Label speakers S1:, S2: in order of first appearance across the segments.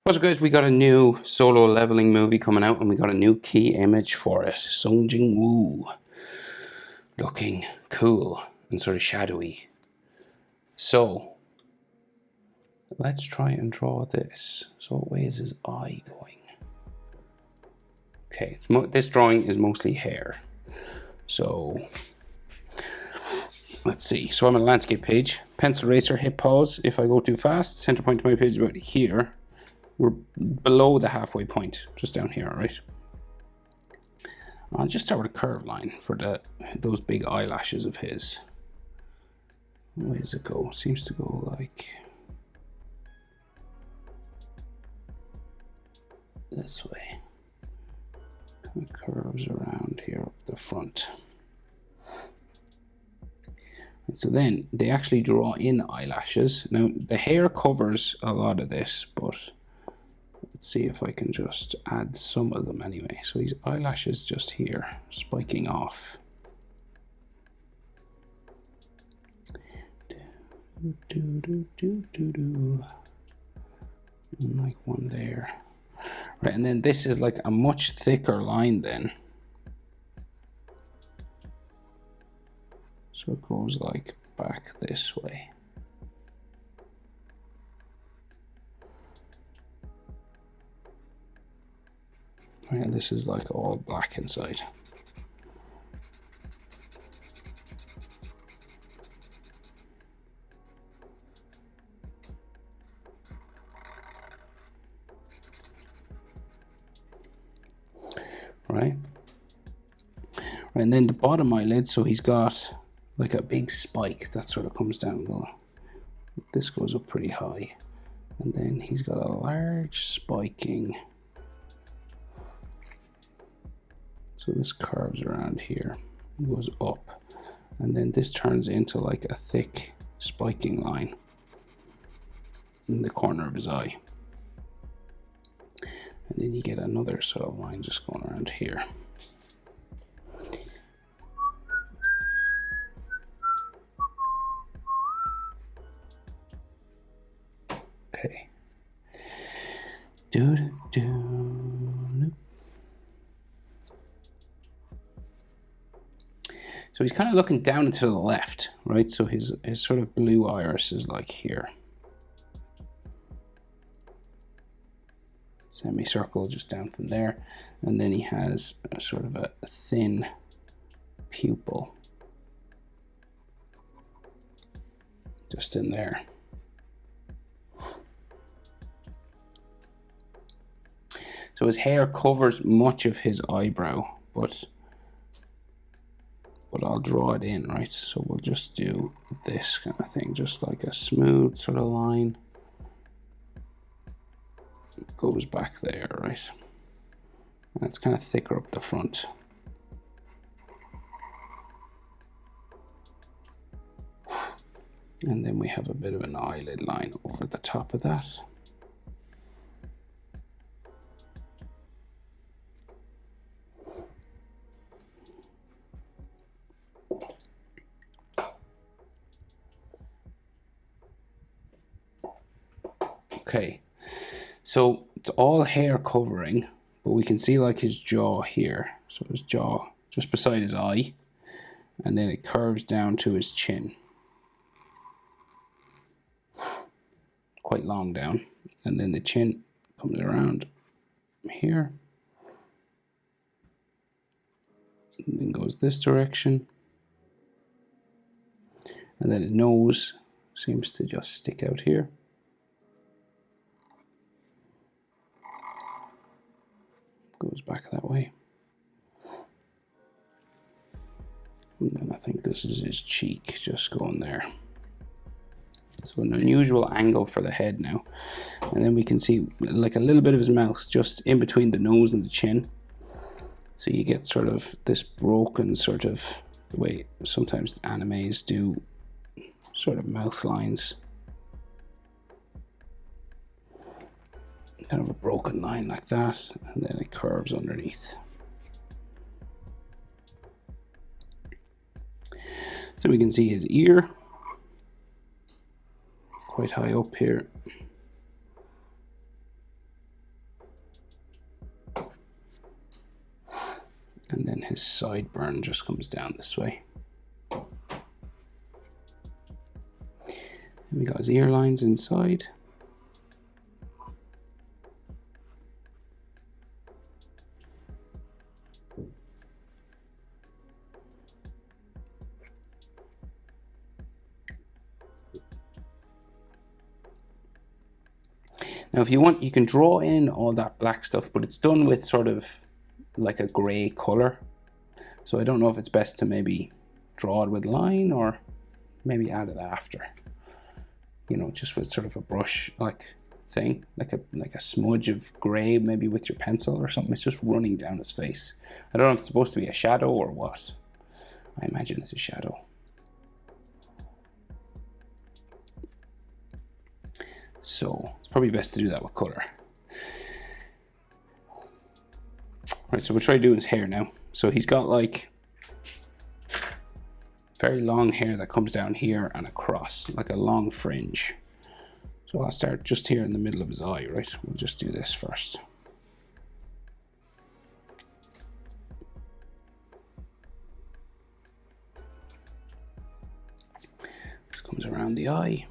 S1: What's up, guys? We got a new solo leveling movie coming out, and we got a new key image for it. JinWoo, looking cool and sort of shadowy. So let's try and draw this. So what way is his eye going? Okay, this drawing is mostly hair. So let's see. So I'm on a landscape page. Pencil eraser, hit pause. If I go too fast, center point to my page is about here. We're below the halfway point, just down here, right? I'll just start with a curved line for those big eyelashes of his. Where does it go? Seems to go like this way. Kind of curves around here up the front. And so then they actually draw in eyelashes. Now the hair covers a lot of this, but let's see if I can just add some of them anyway. So these eyelashes just here, spiking off. Like one there. Right, and then this is like a much thicker line then. So it goes like back this way. Right, and this is like all black inside. Right. And then the bottom eyelid, so he's got like a big spike that sort of comes down. Well, this goes up pretty high. And then he's got a large spiking. So this curves around here, goes up, and then this turns into like a thick spiking line in the corner of his eye. And then you get another sort of line just going around here. Okay. So he's kind of looking down and to the left, right? So his sort of blue iris is like here. Semicircle just down from there. And then he has a sort of a thin pupil just in there. So his hair covers much of his eyebrow, but I'll draw it in, right? So we'll just do this kind of thing, just like a smooth sort of line. It goes back there, right? And it's kind of thicker up the front. And then we have a bit of an eyelid line over the top of that. Okay, so it's all hair covering, but we can see like his jaw here. So his jaw just beside his eye, and then it curves down to his chin. Quite long down, and then the chin comes around here, and then goes this direction, and then his nose seems to just stick out here. Goes back that way. And then I think this is his cheek just going there. So an unusual angle for the head now. And then we can see like a little bit of his mouth just in between the nose and the chin. So you get sort of this broken sort of, the way sometimes animes do sort of mouth lines. Kind of a broken line like that, and then it curves underneath. So we can see his ear, quite high up here. And then his sideburn just comes down this way. And we got his ear lines inside. Now, if you want, you can draw in all that black stuff, but it's done with sort of like a gray color. So I don't know if it's best to maybe draw it with line or maybe add it after. You know, just with sort of a brush like thing, like a smudge of gray, maybe with your pencil or something. It's just running down his face. I don't know if it's supposed to be a shadow or what. I imagine it's a shadow. So it's probably best to do that with color. Right, so we'll try doing his hair now. So he's got like very long hair that comes down here and across, like a long fringe. So I'll start just here in the middle of his eye, right? We'll just do this first. This comes around the eye.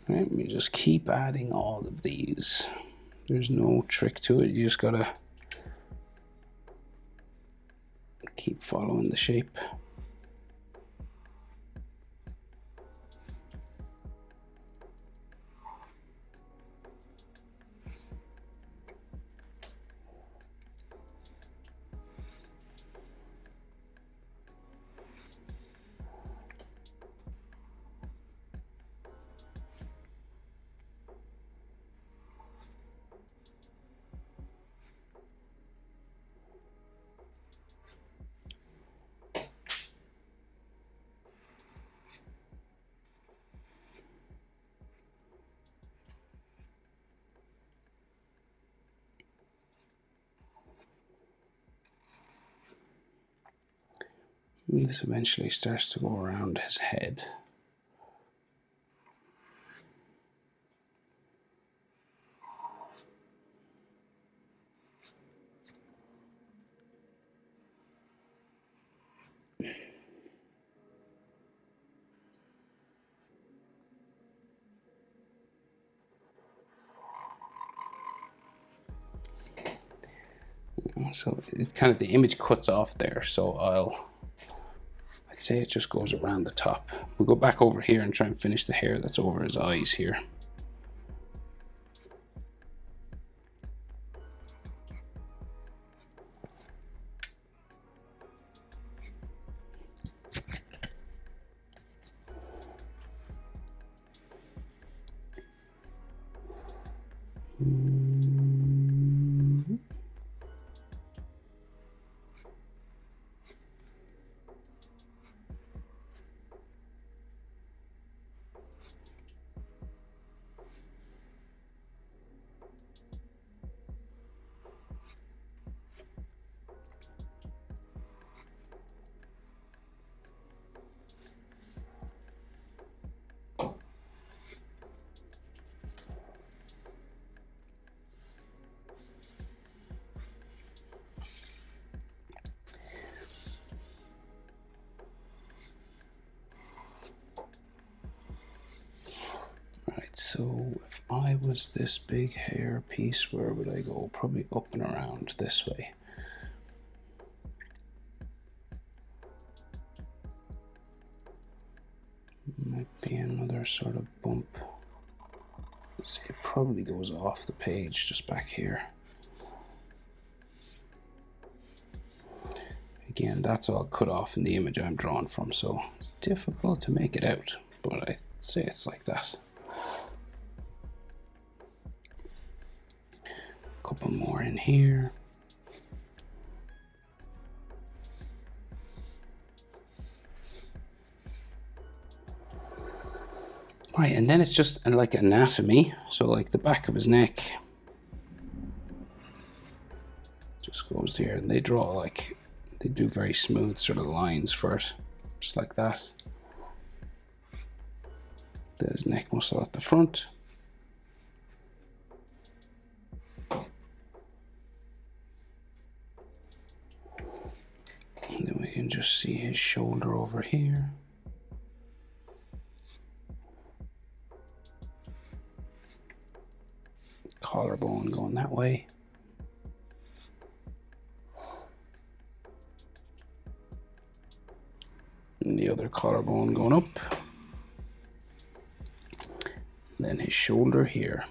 S1: Right, we just keep adding all of these. There's no trick to it. You just gotta keep following the shape. And this eventually starts to go around his head. So it kind of, the image cuts off there, so I'd say it just goes around the top. We'll go back over here and try and finish the hair that's over his eyes here. So if I was this big hair piece, where would I go? Probably up and around this way. Might be another sort of bump. Let's see, it probably goes off the page just back here. Again, that's all cut off in the image I'm drawn from, so it's difficult to make it out. but I'd say it's like that. A couple more in here. Right, and then it's just like anatomy. So like the back of his neck just goes here, and they draw like, they do very smooth sort of lines for it, just like that. There's neck muscle at the front. And then we can just see his shoulder over here. Collarbone going that way. And the other collarbone going up. Then his shoulder here.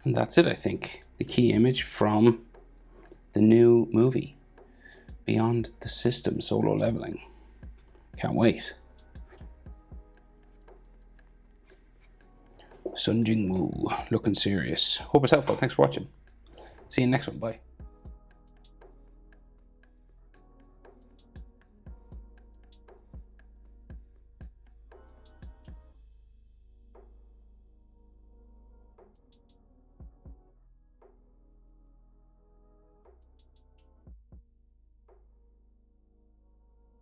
S1: And that's it, I think. The key image from the new movie, Beyond the System Solo Leveling. Can't wait. JinWoo, looking serious. Hope it's helpful. Thanks for watching. See you in the next one. Bye.